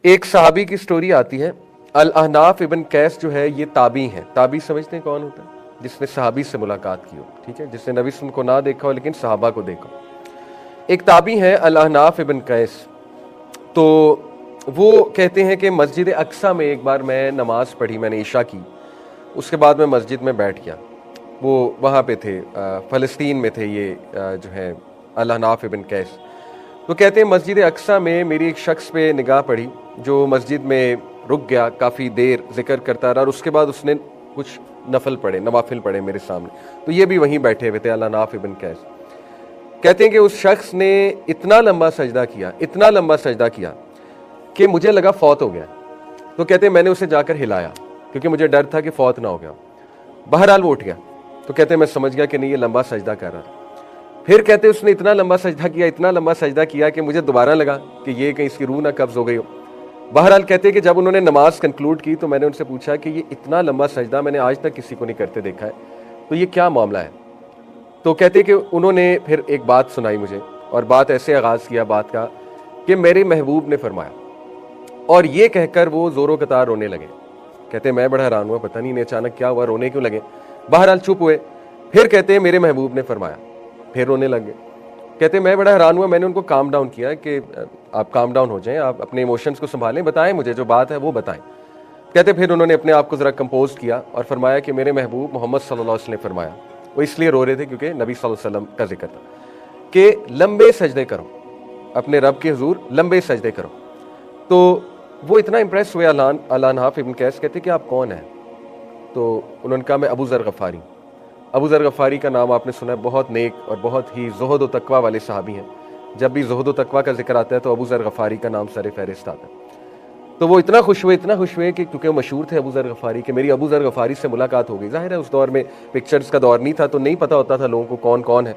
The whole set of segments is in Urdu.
ایک صحابی کی سٹوری آتی ہے. الاحناف ابن قیس جو ہے یہ تابعی ہیں. تابعی سمجھتے ہیں کون ہوتا ہے؟ جس نے صحابی سے ملاقات کی ہو, ٹھیک ہے, جس نے نبی صلی اللہ علیہ وسلم کو نہ دیکھا ہو لیکن صحابہ کو دیکھا ہو. ایک تابعی ہے الاحناف ابن قیس. تو وہ کہتے ہیں کہ مسجد اقصیٰ میں ایک بار میں نماز پڑھی, میں نے عشاء کی, اس کے بعد میں مسجد میں بیٹھ گیا. وہ وہاں پہ تھے, فلسطین میں تھے یہ جو ہے الاحناف ابن قیس. تو کہتے ہیں مسجد اقصیٰ میں میری ایک شخص پہ نگاہ پڑی جو مسجد میں رک گیا, کافی دیر ذکر کرتا رہا, اور اس کے بعد اس نے کچھ نوافل پڑھے میرے سامنے. تو یہ بھی وہیں بیٹھے ہوئے تھے, الاحناف ابن قیس. کہتے ہیں کہ اس شخص نے اتنا لمبا سجدہ کیا کہ مجھے لگا فوت ہو گیا. تو کہتے ہیں میں نے اسے جا کر ہلایا کیونکہ مجھے ڈر تھا کہ فوت نہ ہو گیا. بہرحال وہ اٹھ گیا. تو کہتے ہیں میں سمجھ گیا کہ نہیں, یہ لمبا سجدہ کر رہا. پھر کہتے ہیں اس نے اتنا لمبا سجدہ کیا کہ مجھے دوبارہ لگا کہ یہ کہیں اس کی روح نہ قبض ہو گئی ہو. بہرحال کہتے ہیں کہ جب انہوں نے نماز کنکلوڈ کی تو میں نے ان سے پوچھا کہ یہ اتنا لمبا سجدہ میں نے آج تک کسی کو نہیں کرتے دیکھا ہے, تو یہ کیا معاملہ ہے؟ تو کہتے ہیں کہ انہوں نے پھر ایک بات سنائی مجھے, اور بات ایسے آغاز کیا بات کا کہ میرے محبوب نے فرمایا, اور یہ کہہ کر وہ زور و قطار رونے لگے. کہتے ہیں میں بڑا حیران ہوا, پتہ نہیں اچانک کیا ہوا, رونے کیوں لگے. بہرحال چپ ہوئے. پھر کہتے ہیں میرے محبوب نے فرمایا, پھر رونے لگ گئے. کہتے ہیں میں بڑا حیران ہوا, میں نے ان کو کام ڈاؤن کیا کہ آپ کام ڈاؤن ہو جائیں, آپ اپنے ایموشنز کو سنبھالیں, بتائیں مجھے جو بات ہے وہ بتائیں. کہتے پھر انہوں نے اپنے آپ کو ذرا کمپوز کیا اور فرمایا کہ میرے محبوب محمد صلی اللہ علیہ وسلم نے فرمایا. وہ اس لیے رو رہے تھے کیونکہ نبی صلی اللہ علیہ وسلم کا ذکر تھا کہ لمبے سجدے کرو, اپنے رب کے حضور لمبے سجدے کرو. تو وہ اتنا امپریس ہوئے الاحناف ابن قیس, کہتے کہ آپ کون ہیں؟ تو انہوں نے کہا میں ابو ذر غفاری. ابو ذر غفاری کا نام آپ نے سنا ہے, بہت نیک اور بہت ہی زہد و تقوی والے صحابی ہیں. جب بھی زہد و تقوی کا ذکر آتا ہے تو ابو ذر غفاری کا نام سر فہرست آتا ہے. تو وہ اتنا خوش ہوئے کہ کیونکہ وہ مشہور تھے ابو ذر غفاری کہ میری ابو ذر غفاری سے ملاقات ہو گئی. ظاہر ہے اس دور میں پکچرز کا دور نہیں تھا, تو نہیں پتہ ہوتا تھا لوگوں کو کون کون ہے.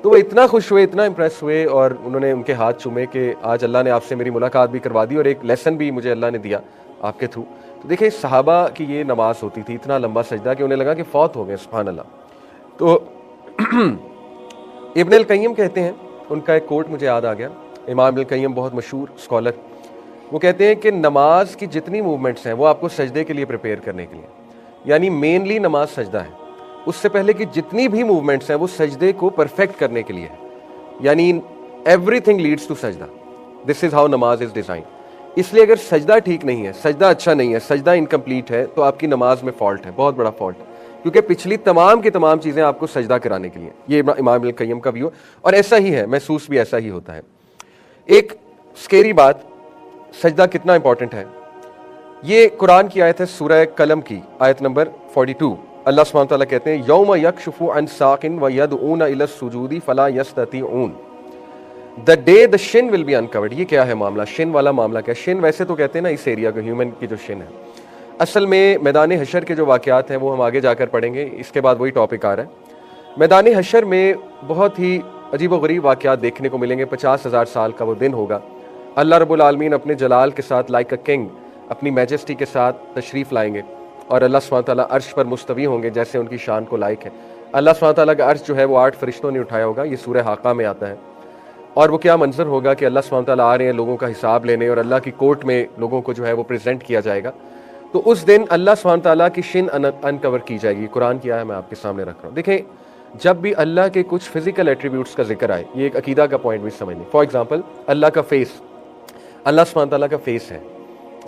تو وہ اتنا خوش ہوئے, اتنا امپریس ہوئے, اور انہوں نے ان کے ہاتھ چومے کہ آج اللہ نے آپ سے میری ملاقات بھی کروا دی اور ایک لیسن بھی مجھے اللہ نے دیا آپ کے تھرو. تو دیکھیں صحابہ کی یہ نماز ہوتی تھی, اتنا لمبا سجدہ کہ انہیں لگا کہ فوت ہو گئے, سبحان اللہ. تو ابن القیم کہتے ہیں, ان کا ایک کوٹ مجھے یاد آ گیا, امام ابن القیم بہت مشہور اسکالر, وہ کہتے ہیں کہ نماز کی جتنی موومنٹس ہیں وہ آپ کو سجدے کے لیے پریپیئر کرنے کے لیے, یعنی مینلی نماز سجدہ ہے, اس سے پہلے کی جتنی بھی موومنٹس ہیں وہ سجدے کو پرفیکٹ کرنے کے لیے ہے, یعنی ایوری تھنگ لیڈس ٹو سجدہ. دس از ہاؤ نماز از ڈیزائن. اس لیے اگر سجدہ ٹھیک نہیں ہے, سجدہ اچھا نہیں ہے, سجدہ انکمپلیٹ ہے, تو آپ کی نماز میں فالٹ ہے, بہت بڑا فالٹ ہے, کیونکہ پچھلی تمام کی تمام چیزیں آپ کو سجدہ کرانے کے لیے. یہ امام ابن القیم کا ویو, اور ایسا ہی ہے, محسوس بھی ایسا ہی ہوتا ہے. ایک سکیری بات, سجدہ کتنا امپورٹنٹ ہے. یہ قرآن کی آیت ہے سورہ قلم کی آیت نمبر 42. اللہ سبحانہ وتعالیٰ کہتے ہیں یوم یکشف عن ساق ویدعون الی السجود فلا یستطیعون. The day the shin will be uncovered. یہ کیا ہے معاملہ, شن والا معاملہ کیا ہے؟ شن ویسے تو کہتے ہیں نا اس ایریا کو, ہیومن کی جو شن ہے, اصل میں میدان حشر کے جو واقعات ہیں وہ ہم آگے جا کر پڑھیں گے, اس کے بعد وہی ٹاپک آ رہا ہے. میدان حشر میں بہت ہی عجیب و غریب واقعات دیکھنے کو ملیں گے. 50,000 سال کا وہ دن ہوگا. اللہ رب العالمین اپنے جلال کے ساتھ لائک اے کنگ, اپنی میجسٹی کے ساتھ تشریف لائیں گے, اور اللہ سبحانہ تعالیٰ عرش پر مستوی ہوں گے جیسے ان کی شان کو لائق ہے. اللہ سبحانہ تعالیٰ کا عرش جو ہے وہ 8 فرشتوں نے اٹھایا ہوگا, یہ سورہ حاقہ میں آتا ہے. اور وہ کیا منظر ہوگا کہ اللہ سبحانہ تعالیٰ آ رہے ہیں لوگوں کا حساب لینے, اور اللہ کی کورٹ میں لوگوں کو جو ہے وہ پریزنٹ کیا جائے گا. تو اس دن اللہ سبحانہ تعالیٰ کی شن انکور کی جائے گی. قرآن کی آیت میں آپ کے سامنے رکھ رہا ہوں. دیکھیں جب بھی اللہ کے کچھ فزیکل ایٹریبیوٹس کا ذکر آئے, یہ ایک عقیدہ کا پوائنٹ بھی سمجھ لیں. فار ایگزامپل اللہ کا فیس, اللہ سبحانہ تعالیٰ کا فیس ہے,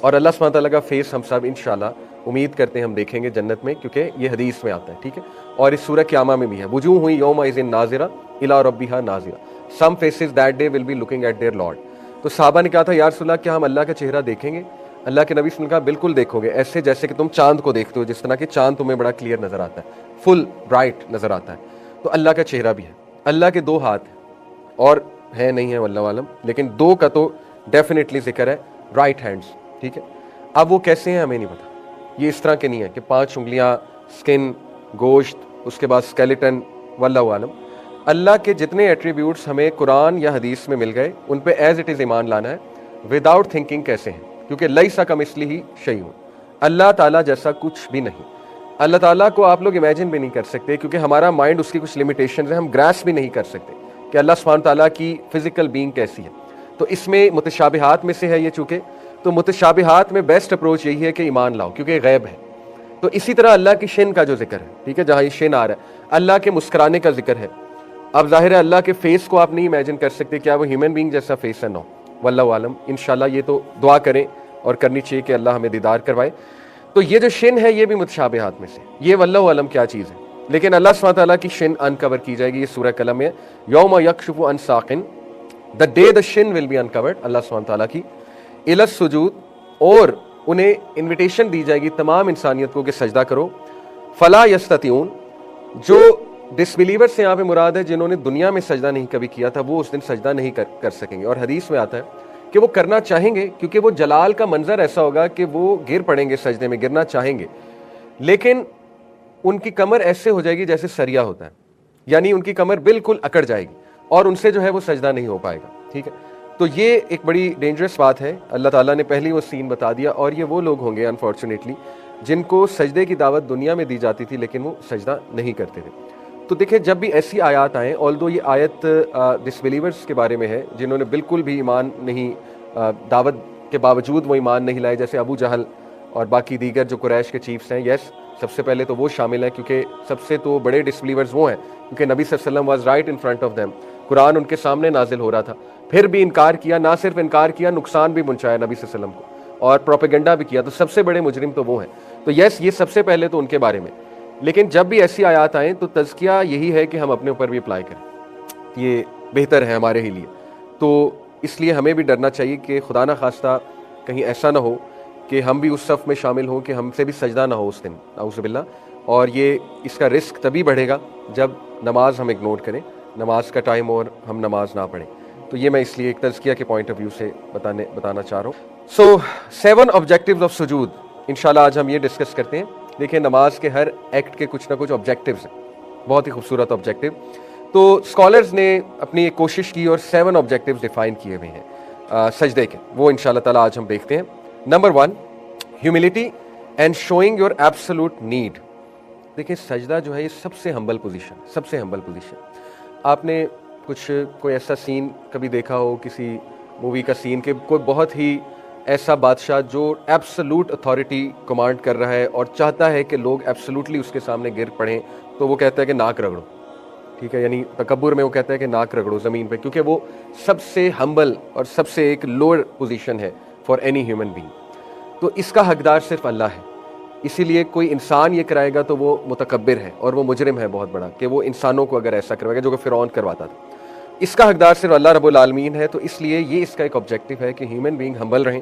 اور اللہ سبحانہ تعالیٰ کا فیس ہم سب انشاءاللہ امید کرتے ہیں ہم دیکھیں گے جنت میں, کیونکہ یہ حدیث میں آتا ہے, ٹھیک ہے. اور اس سورہ قیامہ میں بھی ہے, وجوہ ہوئی یومئذ ناظرہ الی ربہا ناظرہ, some faces that day will be looking at their Lord. تو صحابہ نے کہا تھا یا رسول اللہ کیا ہم اللہ کا چہرہ دیکھیں گے؟ اللہ کے نبی صلی اللہ علیہ وسلم نے کہا بالکل دیکھو گے, ایسے جیسے کہ تم چاند کو دیکھتے ہو, جس طرح کہ چاند تمہیں بڑا کلیئر نظر آتا ہے, فل برائٹ نظر آتا ہے. تو اللہ کا چہرہ بھی ہے, اللہ کے 2 ہاتھ ہیں, اور ہے نہیں ہے واللہ عالم, لیکن 2 کا تو ڈیفینیٹلی ذکر ہے, رائٹ ہینڈز, ٹھیک ہے. اب وہ کیسے ہیں ہمیں نہیں پتا, یہ اس طرح کے نہیں ہے کہ 5 انگلیاں, سکن, گوشت, اس کے بعد اسکیلیٹن, واللہ عالم. اللہ کے جتنے ایٹریبیوٹس ہمیں قرآن یا حدیث میں مل گئے ان پہ ایز اٹ از ایمان لانا ہے, وداؤٹ تھنکنگ کیسے ہیں, کیونکہ لیس کمثلہ شیء, اللہ تعالیٰ جیسا کچھ بھی نہیں. اللہ تعالیٰ کو آپ لوگ امیجن بھی نہیں کر سکتے, کیونکہ ہمارا مائنڈ اس کی کچھ لمیٹیشنز ہیں, ہم گراس بھی نہیں کر سکتے کہ اللہ سبحانہ تعالیٰ کی فزیکل بینگ کیسی ہے. تو اس میں متشابہات میں سے ہے یہ چونکہ، تو متشابہات میں بیسٹ اپروچ یہی ہے کہ ایمان لاؤ کیونکہ یہ غیب ہے. تو اسی طرح اللہ کی شن کا جو ذکر ہے، ٹھیک ہے، جہاں یہ شن آ رہا ہے، اللہ کے مسکرانے کا ذکر ہے. اب ظاہر ہے اللہ کے فیس کو آپ نہیں امیجن کر سکتے، کیا وہ ہیومن بینگ جیسا فیس ہے؟ نو، واللہ عالم. انشاءاللہ یہ تو دعا کریں اور کرنی چاہیے کہ اللہ ہمیں دیدار کروائے. تو یہ جو شن ہے یہ بھی متشابہات میں سے، یہ واللہ عالم کیا چیز ہے. لیکن اللہ سبحانہ تعالیٰ کی شن انکور کی جائے گی. یہ سورہ قلم میں یوم یکشف عن ساق، the day the shin will be uncovered، اللہ سبحانہ تعالیٰ کی الی السجود، اور انہیں انویٹیشن دی جائے گی تمام انسانیت کو کہ سجدہ کرو. فلا یستطیعون، جو ڈس بلیور سے یہاں پہ مراد ہے جنہوں نے دنیا میں سجدہ نہیں کبھی کیا تھا، وہ اس دن سجدہ نہیں کر سکیں گے. اور حدیث میں آتا ہے کہ وہ کرنا چاہیں گے کیونکہ وہ جلال کا منظر ایسا ہوگا کہ وہ گر پڑیں گے سجدے میں، گرنا چاہیں گے، لیکن ان کی کمر ایسے ہو جائے گی جیسے سریا ہوتا ہے، یعنی ان کی کمر بالکل اکڑ جائے گی اور ان سے جو ہے وہ سجدہ نہیں ہو پائے گا. ٹھیک ہے، تو یہ ایک بڑی ڈینجرس بات ہے. اللہ تعالیٰ نے پہلے وہ سین بتا دیا، اور یہ وہ لوگ ہوں گے انفارچونیٹلی جن کو سجدے کی دعوت دنیا میں دی جاتی تھی لیکن وہ سجدہ نہیں کرتے تھے. تو دیکھیں جب بھی ایسی آیات آئیں، آلدو یہ آیت ڈس بلیورس کے بارے میں ہے جنہوں نے بالکل بھی ایمان نہیں، دعوت کے باوجود وہ ایمان نہیں لائے، جیسے ابو جہل اور باقی دیگر جو قریش کے چیفز ہیں. یس، سب سے پہلے تو وہ شامل ہیں کیونکہ سب سے تو بڑے ڈس بلیورز وہ ہیں، کیونکہ نبی صلی اللہ علیہ وسلم was right in front of them, Quran ان کے سامنے نازل ہو رہا تھا، پھر بھی انکار کیا. نہ صرف انکار کیا، نقصان بھی پہنچایا نبی صلی اللہ علیہ وسلم کو اور پروپیگنڈا بھی کیا. تو سب سے بڑے مجرم تو وہ ہیں. تو یس، یہ سب سے پہلے تو ان کے بارے میں. لیکن جب بھی ایسی آیات آئیں تو تزکیہ یہی ہے کہ ہم اپنے اوپر بھی اپلائی کریں، یہ بہتر ہے ہمارے ہی لیے. تو اس لیے ہمیں بھی ڈرنا چاہیے کہ خدا نہ خواستہ کہیں ایسا نہ ہو کہ ہم بھی اس صف میں شامل ہوں کہ ہم سے بھی سجدہ نہ ہو اس دن، اعوذ باللہ. اور یہ اس کا رسک تبھی بڑھے گا جب نماز ہم اگنور کریں، نماز کا ٹائم اور ہم نماز نہ پڑھیں. تو یہ میں اس لیے ایک تزکیہ کے پوائنٹ آف ویو سے بتانا چاہ رہا ہوں. سو 7 آبجیکٹیوز آف سجود، انشاءاللہ آج ہم یہ ڈسکس کرتے ہیں. دیکھیں نماز کے ہر ایکٹ کے کچھ نہ کچھ آبجیکٹیوز ہیں، بہت ہی خوبصورت آبجیکٹیو. تو اسکالرز نے اپنی ایک کوشش کی اور 7 آبجیکٹیوز ڈیفائن کیے ہوئے ہیں سجدے کے، وہ انشاءاللہ تعالیٰ آج ہم دیکھتے ہیں. Number 1، humility and showing your absolute need. دیکھیں سجدہ جو ہے یہ سب سے ہمبل پوزیشن. آپ نے کوئی ایسا سین کبھی دیکھا ہو کسی مووی کا سین کہ کوئی بہت ہی ایسا بادشاہ جو ایبسولوٹ اتھارٹی کمانڈ کر رہا ہے اور چاہتا ہے کہ لوگ ایبسولوٹلی اس کے سامنے گر پڑیں، تو وہ کہتا ہے کہ ناک رگڑو. ٹھیک ہے، یعنی تکبر میں وہ کہتا ہے کہ ناک رگڑو زمین پہ، کیونکہ وہ سب سے ہمبل اور سب سے ایک لوور پوزیشن ہے فار اینی ہیومن بینگ. تو اس کا حقدار صرف اللہ ہے. اسی لیے کوئی انسان یہ کرائے گا تو وہ متکبر ہے اور وہ مجرم ہے بہت بڑا، کہ وہ انسانوں کو اگر ایسا کروائے گا جو کہ فرعون کرواتا تھا. اس کا حقدار صرف اللہ رب العالمین ہے. تو اس لیے یہ اس کا ایک آبجیکٹیو ہے کہ ہیومن بینگ ہمبل رہیں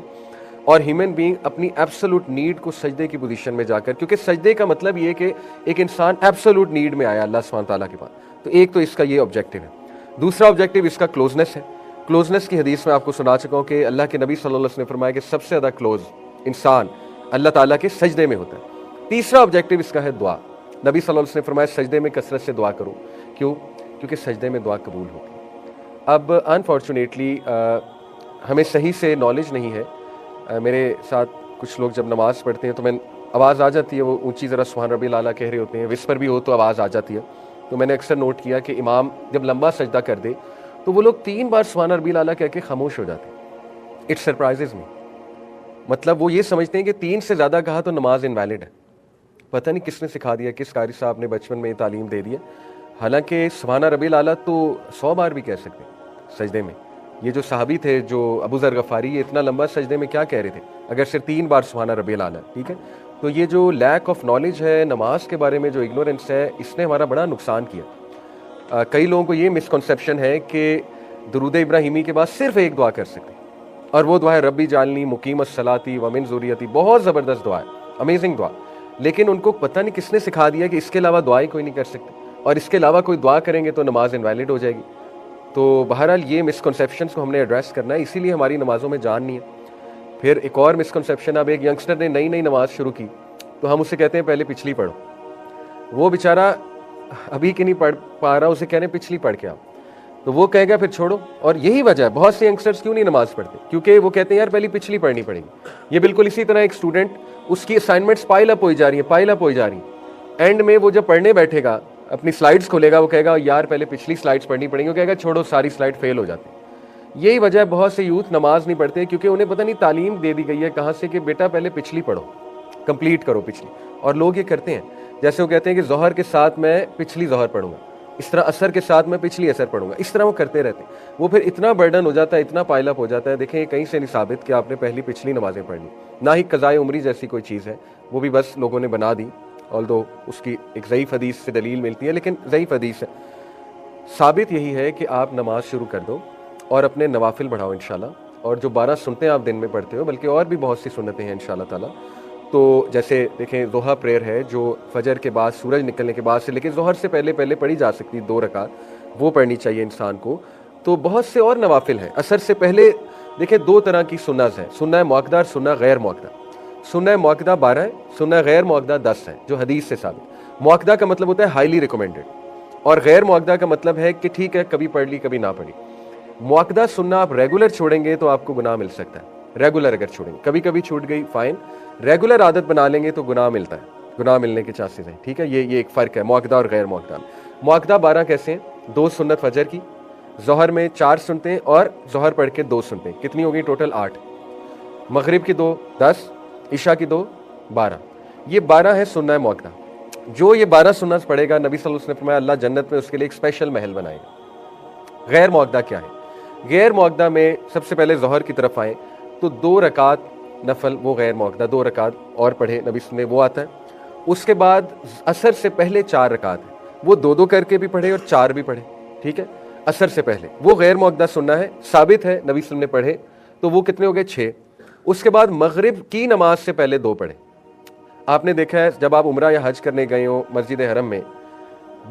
اور ہیومن بینگ اپنی ایبسولوٹ نیڈ کو سجدے کی پوزیشن میں جا کر، کیونکہ سجدے کا مطلب یہ کہ ایک انسان ایبسولوٹ نیڈ میں آیا اللہ سبحانہ تعالیٰ کے پاس. تو ایک تو اس کا یہ آبجیکٹیو ہے. دوسرا آبجیکٹیو اس کا کلوزنس ہے. کلوزنس کی حدیث میں آپ کو سنا چکا ہوں کہ اللہ کے نبی صلی اللہ علیہ وسلم نے فرمایا کہ سب سے زیادہ کلوز انسان اللہ تعالیٰ کے سجدے میں ہوتا ہے. تیسرا آبجیکٹیو اس کا ہے دعا. نبی صلی اللہ علیہ وسلم نے فرمایا سجدے میں کثرت سے دعا کرو. کیوں؟ کیونکہ سجدے میں دعا قبول ہوتی ہے. اب انفارچونیٹلی ہمیں صحیح سے نالج نہیں ہے. میرے ساتھ کچھ لوگ جب نماز پڑھتے ہیں تو میں آواز آ جاتی ہے، وہ اونچی ذرا سبحان ربی الاعلیٰ کہہ رہے ہوتے ہیں، وسپر بھی ہو تو آواز آ جاتی ہے. تو میں نے اکثر نوٹ کیا کہ امام جب لمبا سجدہ کر دے تو وہ لوگ 3 بار سبحان ربی الاعلیٰ کہہ کے خاموش ہو جاتے ہیں. اٹ سرپرائزز می. مطلب وہ یہ سمجھتے ہیں کہ 3 سے زیادہ کہا تو نماز انویلڈ ہے. پتہ نہیں کس نے سکھا دیا، کس قاری صاحب نے بچپن میں یہ تعلیم دے دی ہے. حالانکہ سبحان ربی الاعلیٰ تو 100 بار بھی کہہ سکتے ہیں سجدے میں. یہ جو صحابی تھے جو ابو ذر غفاری، یہ اتنا لمبا سجدے میں کیا کہہ رہے تھے اگر صرف 3 بار سبحان ربی الاعلیٰ. ٹھیک ہے، تو یہ جو لیک آف نالج ہے نماز کے بارے میں، جو اگنورنس ہے، اس نے ہمارا بڑا نقصان کیا. کئی لوگوں کو یہ مسکنسیپشن ہے کہ درود ابراہیمی کے بعد صرف ایک دعا کر سکتے ہیں، اور وہ دعا ہے ربی جعلنی مقیم الصلاۃ ومن ذریتی. بہت زبردست دعا ہے، امیزنگ دعا. لیکن ان کو پتہ نہیں کس نے سکھا دیا کہ اس کے علاوہ دعائیں کوئی نہیں کر سکتے، اور اس کے علاوہ کوئی دعا کریں گے تو نماز انویلڈ ہو جائے گی. تو بہرحال یہ مسکنسیپشنس کو ہم نے ایڈریس کرنا ہے، اسی لیے ہماری نمازوں میں جان نہیں ہے. پھر ایک اور مسکنسیپشن، اب ایک ینگسٹر نے نئی نماز شروع کی تو ہم اسے کہتے ہیں پہلے پچھلی پڑھو. وہ بیچارہ ابھی کی نہیں پڑھ پا رہا، اسے کہہ رہے ہیں پچھلی پڑھ کے آؤ، تو وہ کہے گا پھر چھوڑو. اور یہی وجہ ہے بہت سے ینگسٹرز کیوں نہیں نماز پڑھتے، کیونکہ وہ کہتے ہیں یار پہلے پچھلی پڑھنی پڑے گی. یہ بالکل اسی طرح ایک اسٹوڈنٹ، اس کی اسائنمنٹس پائل اپ ہوئی جا رہی ہیں. اینڈ میں وہ جب پڑھنے بیٹھے گا، اپنی سلائڈس کھولے گا، وہ کہے گا یار پہلے پچھلی سلائڈس پڑھنی پڑیں گی، وہ کہے گا چھوڑو ساری سلائڈ فیل ہو جاتی. یہی وجہ ہے بہت سے یوتھ نماز نہیں پڑھتے کیونکہ انہیں پتہ نہیں تعلیم دے دی گئی ہے کہاں سے کہ بیٹا پہلے پچھلی پڑھو، کمپلیٹ کرو پچھلی، اور لوگ یہ کرتے ہیں. جیسے وہ کہتے ہیں کہ ظہر کے ساتھ میں پچھلی ظہر پڑھوں گا، اس طرح عصر کے ساتھ میں پچھلی عصر پڑھوں گا، اس طرح وہ کرتے رہتے ہیں. وہ پھر اتنا برڈن ہو جاتا ہے، اتنا پائل اپ ہو جاتا ہے. دیکھیں یہ کہیں سے نہیں ثابت کہ آپ نے پہلی پچھلی نمازیں پڑھنی، نہ ہی قضائے عمری جیسی کوئی چیز ہے، وہ بھی بس لوگوں نے بنا دی، although اس کی ایک ضعیف حدیث سے دلیل ملتی ہے لیکن ضعیف حدیث ہے. ثابت یہی ہے کہ آپ نماز شروع کر دو اور اپنے نوافل بڑھاؤ انشاءاللہ. اور جو 12 سنتیں آپ دن میں پڑھتے ہو، بلکہ اور بھی بہت سی سنتیں ہیں انشاءاللہ تعالیٰ. تو جیسے دیکھیں ضحیٰ پریئر ہے جو فجر کے بعد سورج نکلنے کے بعد سے، لیکن ظہر سے پہلے پڑھی جا سکتی 2 رکعت، وہ پڑھنی چاہیے انسان کو. تو بہت سے اور نوافل ہیں. عصر سے پہلے دیکھیں 2 طرح کی سنت ہیں، سنہ مؤکدہ اور سنہ غیر مؤکدہ. سنہ مؤکدہ 12 ہے، سنہ غیر مؤکدہ 10 ہے جو حدیث سے ثابت. مؤکدہ کا مطلب ہوتا ہے ہائیلی ریکمینڈڈ، اور غیر مؤکدہ کا مطلب ہے کہ ٹھیک ہے کبھی پڑھ لی کبھی نہ پڑھی. مؤکدہ سننا آپ ریگولر چھوڑیں گے تو آپ کو گناہ مل سکتا ہے، ریگولر اگر چھوڑیں گے، کبھی کبھی چھوٹ گئی فائن، ریگولر عادت بنا لیں گے تو گناہ ملتا ہے، گناہ ملنے کے چانسز ہیں. ٹھیک ہے، یہ ایک فرق ہے مؤکدہ اور غیر مؤکدہ. مؤکدہ 12 کیسے ہیں؟ 2 سنت فجر کی، ظہر میں 4 سنتیں اور ظہر پڑھ کے 2 سنتیں، کتنی ہوگی ٹوٹل 8. مغرب کی 2 10، عشاء کی 2 12. یہ 12 ہے سنہ مؤکدہ. جو یہ 12 سنت پڑھے گا، نبی صلی اللہ علیہ وسلم نے فرمایا اللہ جنت میں اس کے لیے ایک اسپیشل محل بنائے گا. غیر مؤکدہ کیا ہے؟ غیر مؤکدہ میں سب سے پہلے ظہر کی طرف آئیں تو 2 رکعت نفل، وہ غیر مؤکدہ 2 رکعت اور پڑھے نبی صلی اللہ علیہ وسلم نے، وہ آتا ہے. اس کے بعد عصر سے پہلے 4 رکعت ہیں، وہ 2 کر کے بھی پڑھے اور 4 بھی پڑھے. ٹھیک ہے، عصر سے پہلے وہ غیر مؤکدہ سننا ہے، ثابت ہے نبی صلی اللہ علیہ وسلم نے پڑھے، تو وہ کتنے ہو گئے 6. اس کے بعد مغرب کی نماز سے پہلے 2 پڑھے. آپ نے دیکھا ہے جب آپ عمرہ یا حج کرنے گئے ہو مسجد حرم میں،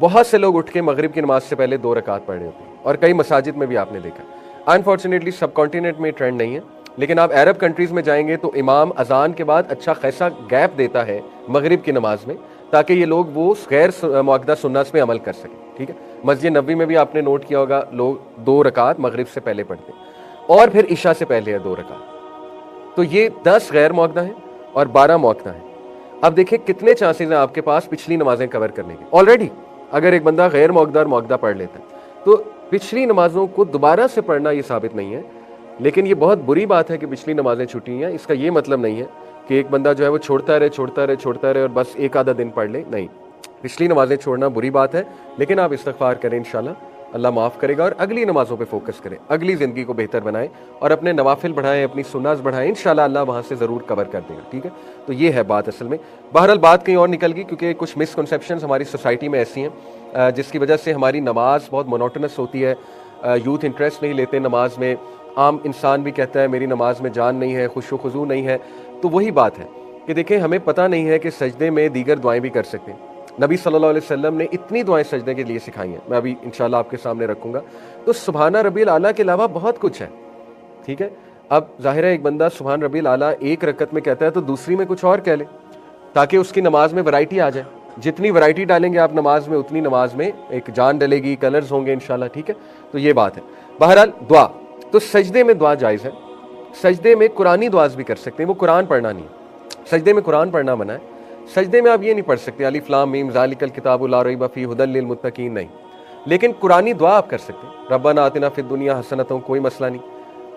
بہت سے لوگ اٹھ کے مغرب کی نماز سے پہلے 2 رکعت پڑھ رہے ہوتے ہیں، اور کئی مساجد میں بھی آپ نے دیکھا. انفارچونیٹلی سب کانٹیننٹ میں ٹرینڈ نہیں ہے، لیکن آپ عرب کنٹریز میں جائیں گے تو امام اذان کے بعد اچھا خاصا گیپ دیتا ہے مغرب کی نماز میں، تاکہ یہ لوگ وہ غیر مؤکدہ سنت پہ عمل کر سکیں. ٹھیک ہے، مسجد نبوی میں بھی آپ نے نوٹ کیا ہوگا لوگ 2 رکعت مغرب سے پہلے پڑھتے ہیں، اور پھر عشاء سے پہلے ہے 2 رکعت. تو یہ 10 غیر مؤکدہ ہیں اور 12 مؤکدہ ہیں. اب دیکھیں کتنے چانسز ہیں آپ کے پاس پچھلی نمازیں کور کرنے کے. آلریڈی اگر ایک بندہ غیر مؤکدہ اور مؤکدہ پڑھ لیتا ہے تو پچھلی نمازوں کو دوبارہ سے پڑھنا یہ ثابت نہیں ہے. لیکن یہ بہت بری بات ہے کہ پچھلی نمازیں چھوٹی ہیں. اس کا یہ مطلب نہیں ہے کہ ایک بندہ جو ہے وہ چھوڑتا رہے اور بس ایک آدھا دن پڑھ لے. نہیں، پچھلی نمازیں چھوڑنا بری بات ہے، لیکن آپ استغفار کریں انشاءاللہ اللہ معاف کرے گا، اور اگلی نمازوں پہ فوکس کریں، اگلی زندگی کو بہتر بنائیں اور اپنے نوافل بڑھائیں، اپنی سنت بڑھائیں، انشاءاللہ اللہ وہاں سے ضرور کور کر دے گا. ٹھیک ہے، تو یہ ہے بات اصل میں. بہرحال بات کہیں اور نکل گئی کیونکہ کچھ مسکنسیپشنز ہماری سوسائٹی میں ایسی ہیں جس کی وجہ سے ہماری نماز بہت مونوٹنس ہوتی ہے. یوتھ انٹرسٹ نہیں لیتے نماز میں، عام انسان بھی کہتا ہے میری نماز میں جان نہیں ہے، خشوع و خضوع نہیں ہے. تو وہی بات ہے کہ دیکھیں ہمیں پتہ نہیں ہے کہ سجدے میں دیگر دعائیں بھی کر سکتے ہیں. نبی صلی اللہ علیہ وسلم نے اتنی دعائیں سجدے کے لیے سکھائی ہیں، میں ابھی انشاءاللہ آپ کے سامنے رکھوں گا. تو سبحان ربی الاعلیٰ کے علاوہ بہت کچھ ہے. ٹھیک ہے، اب ظاہر ہے ایک بندہ سبحان ربی الاعلیٰ ایک رکعت میں کہتا ہے تو دوسری میں کچھ اور کہہ لے تاکہ اس کی نماز میں ورائٹی آ جائے. جتنی ورائٹی ڈالیں گے آپ نماز میں اتنی نماز میں ایک جان ڈلے گی، کلرز ہوں گے انشاءاللہ. ٹھیک ہے، تو یہ بات ہے. بہرحال دعا تو سجدے میں دعا جائز ہے. سجدے میں قرآنی دعاز بھی کر سکتے ہیں، وہ قرآن پڑھنا نہیں ہے. سجدے میں قرآن پڑھنا منع ہے. سجدے میں آپ یہ نہیں پڑھ سکتے الف لام میم ذالک الکتاب لا ریب فیہ ھدی للمتقین، نہیں. لیکن قرآنی دعا آپ کر سکتے ہیں، ربنا آتنا فی الدنیا حسنۃ، کوئی مسئلہ نہیں.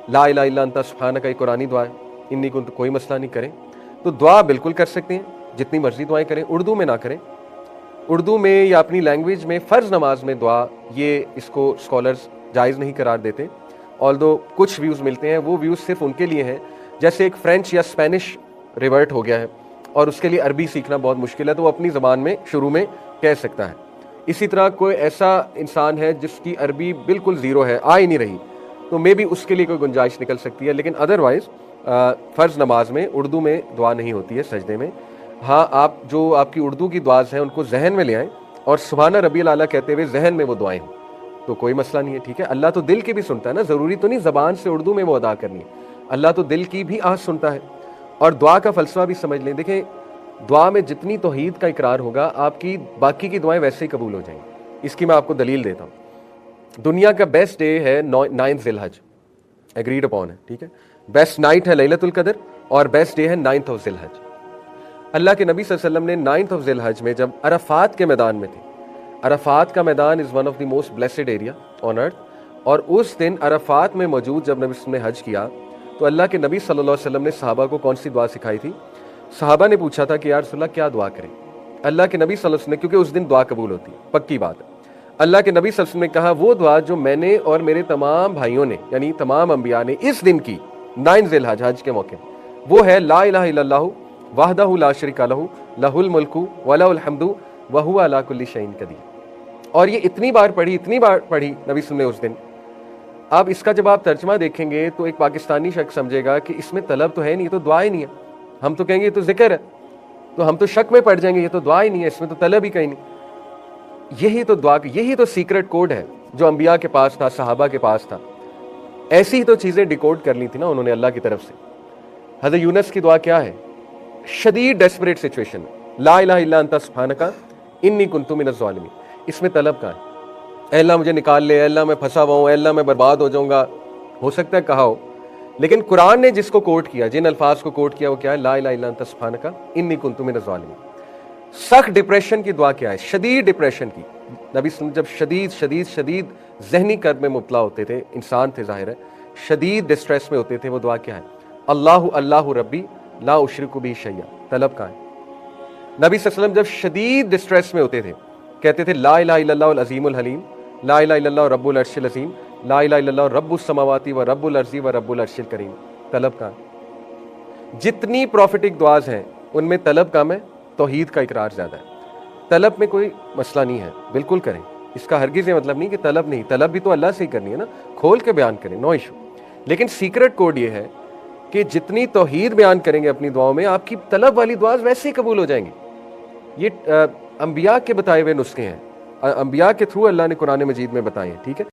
لا الہ الا انت سبحانک، یہ قرآنی دعا ہے. انی کنت، کوئی مسئلہ نہیں. کریں تو دعا بالکل کر سکتے ہیں، جتنی مرضی دعائیں کریں. اردو میں نہ کریں، اردو میں یا اپنی لینگویج میں فرض نماز میں دعا، یہ اس کو اسکالرز جائز نہیں قرار دیتے. آلدو کچھ ویوز ملتے ہیں، وہ ویوز صرف ان کے لیے ہیں جیسے ایک فرینچ یا اسپینش ریورٹ ہو گیا ہے اور اس کے لیے عربی سیکھنا بہت مشکل ہے تو وہ اپنی زبان میں شروع میں کہہ سکتا ہے. اسی طرح کوئی ایسا انسان ہے جس کی عربی بالکل زیرو ہے، آ ہی نہیں رہی، تو مے بی اس کے لیے کوئی گنجائش نکل سکتی ہے. لیکن ادروائز فرض نماز میں اردو میں دعا نہیں ہوتی ہے سجدے میں. ہاں، آپ جو آپ کی اردو کی دعاز ہیں ان کو ذہن میں لے آئیں اور سبحان ربی الاعلیٰ کہتے ہوئے ذہن میں وہ دعائیں ہوں تو کوئی مسئلہ نہیں ہے. ٹھیک ہے، اللہ تو دل کی بھی سنتا ہے نا، ضروری تو نہیں زبان سے اردو میں وہ ادا کرنی ہے. اللہ تو دل کی بھی آواز سنتا ہے. اور دعا کا فلسفہ بھی سمجھ لیں. دیکھیں دعا میں جتنی توحید کا اقرار ہوگا آپ کی باقی کی دعائیں ویسے ہی قبول ہو جائیں گی. اس کی میں آپ کو دلیل دیتا ہوں. دنیا کا بیسٹ ڈے ہے 9 ذی الحج، ایگریڈ اپون ہے. ٹھیک ہے، بیسٹ نائٹ ہے لیلۃ القدر اور بیسٹ ڈے ہے 9 ذی الحج. اللہ کے نبی صلی اللہ علیہ وسلم نے 9 ذی الحج میں جب عرفات کے میدان میں تھے، عرفات کا میدان is one of the most blessed area on earth, اور اس دن عرفات میں موجود جب نبی صلی اللہ علیہ وسلم نے حج کیا تو اللہ کے نبی صلی اللہ علیہ وسلم نے صحابہ کو کون سی دعا سکھائی تھی؟ صحابہ نے پوچھا تھا کہ یا رسول اللہ کیا دعا کریں؟ اللہ کے نبی صلی اللہ علیہ وسلم نے، کیونکہ اس دن دعا قبول ہوتی ہے، پکی بات ہے، اللہ کے نبی صلی اللہ علیہ وسلم نے کہا وہ دعا جو میں نے اور میرے تمام بھائیوں نے یعنی تمام انبیاء نے اس دن کی 9 ذی الحج حج کے موقع وہ ہے لا الہ الا اللہ وحدہ لا شریک لہ لہ الملک ولہ الحمد وہو علی کل شیء قدیر۔ اور یہ اتنی بار پڑھی نبی صلی اللہ علیہ وسلم نے اس دن۔ اب اس کا جب آپ ترجمہ دیکھیں گے تو ایک پاکستانی شخص سمجھے گا کہ اس میں طلب تو ہے نہیں، یہ تو دعا ہی نہیں ہے، ہم تو کہیں گے یہ تو ذکر ہے، تو ہم تو شک میں پڑ جائیں گے یہ تو دعا ہی نہیں ہے، اس میں تو طلب ہی کہیں نہیں۔ یہی تو دعا، یہی تو سیکرٹ کوڈ ہے جو انبیاء کے پاس تھا، صحابہ کے پاس تھا، ایسی ہی تو چیزیں ڈیکوڈ کر لی تھی نا انہوں نے اللہ کی طرف سے۔ حضرت یونس کی دعا کیا ہے؟ شدید ڈیسپریٹ سچویشن، لا الہ الا انت سبحانک انی کنت من الظالمین، اس میں طلب کہاں ہے؟ اے اللہ مجھے نکال لے، اے اللہ میں پھنسا ہوا ہوں، اے اللہ میں برباد ہو جاؤں گا، ہو سکتا ہے کہا ہو، لیکن قرآن نے جس کو کوٹ کیا، جن الفاظ کو کوٹ کیا وہ کیا ہے؟ لا الہ الا انت سبحانک انی کنت من الظالمین۔ سخت ڈپریشن کی دعا کیا ہے؟ شدید ڈپریشن کی، نبی صلی اللہ علیہ وسلم جب شدید شدید شدید ذہنی کرب میں مبتلا ہوتے تھے، انسان تھے ظاہر ہے، شدید ڈسٹریس میں ہوتے تھے، وہ دعا کیا ہے؟ اللہ اللہ ربی لا اشرک بہ شیئا، طلب کہاں ہے؟ نبی صلی اللہ علیہ وسلم جب شدید ڈسٹریس میں ہوتے تھے کہتے تھے لا الہ الا اللہ العظیم الحلیم، لا الہ الا اللہ رب العرش العظیم، لا الہ الا اللہ رب السماوات و رب الارض و رب العرش الکریم۔ طلب کہاں ہے؟ جتنی پروفیٹک دعاز ہیں ان میں طلب کم ہے، توحید کا اقرار زیادہ ہے۔ طلب میں کوئی مسئلہ نہیں ہے، بالکل کریں، اس کا ہرگز یہ مطلب نہیں کہ طلب نہیں، طلب بھی تو اللہ سے ہی کرنی ہے نا، کھول کے بیان کریں، نو ایشو۔ لیکن سیکرٹ کوڈ یہ ہے کہ جتنی توحید بیان کریں گے اپنی دعاؤں میں، آپ کی طلب والی دعاز ویسے ہی قبول ہو جائیں گی۔ یہ انبیاء کے بتائے ہوئے نسخے ہیں، انبیاء کے تھرو اللہ نے قرآن مجید میں بتائے ہیں، ٹھیک ہے۔